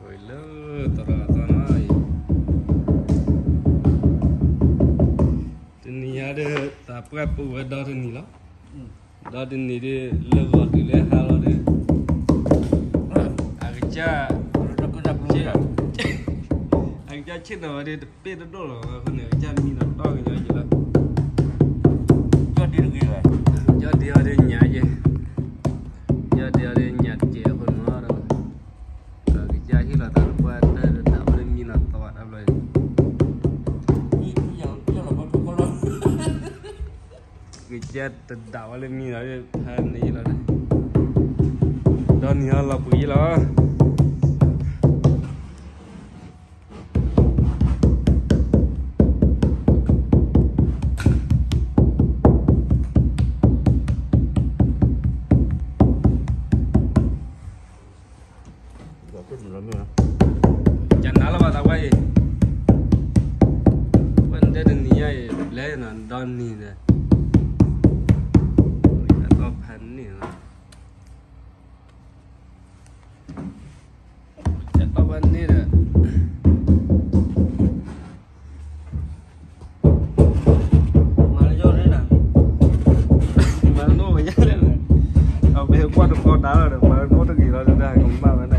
rồi lỡ tao nói tin nhá đấy ta phải phụ đó thì nhỉ đó thì nhỉ đấy lỡ gọi thì lỡ hà lo đấy anh cha anh cha chết rồi đấy biết đó rồi phần này anh cha mi nó to cái gì đó cho đi được rồi cho đi ở đây nhà gì cho đi ở đây nhà chị phần nó đó cái cha chỉ là tao qua tao ở đây mi nó to đó rồi cái cha tao ở đây mi nó thành này là đó nhiều là bự đó chẳng nào là tao quay vấn đề này lấy nó đòn này nè tao phản này chắc tao vấn đề nè mà cho đấy là mà nó phải nhớ lên này bây giờ qua được con đá rồi mà nó được gì đó ra còn ba cái này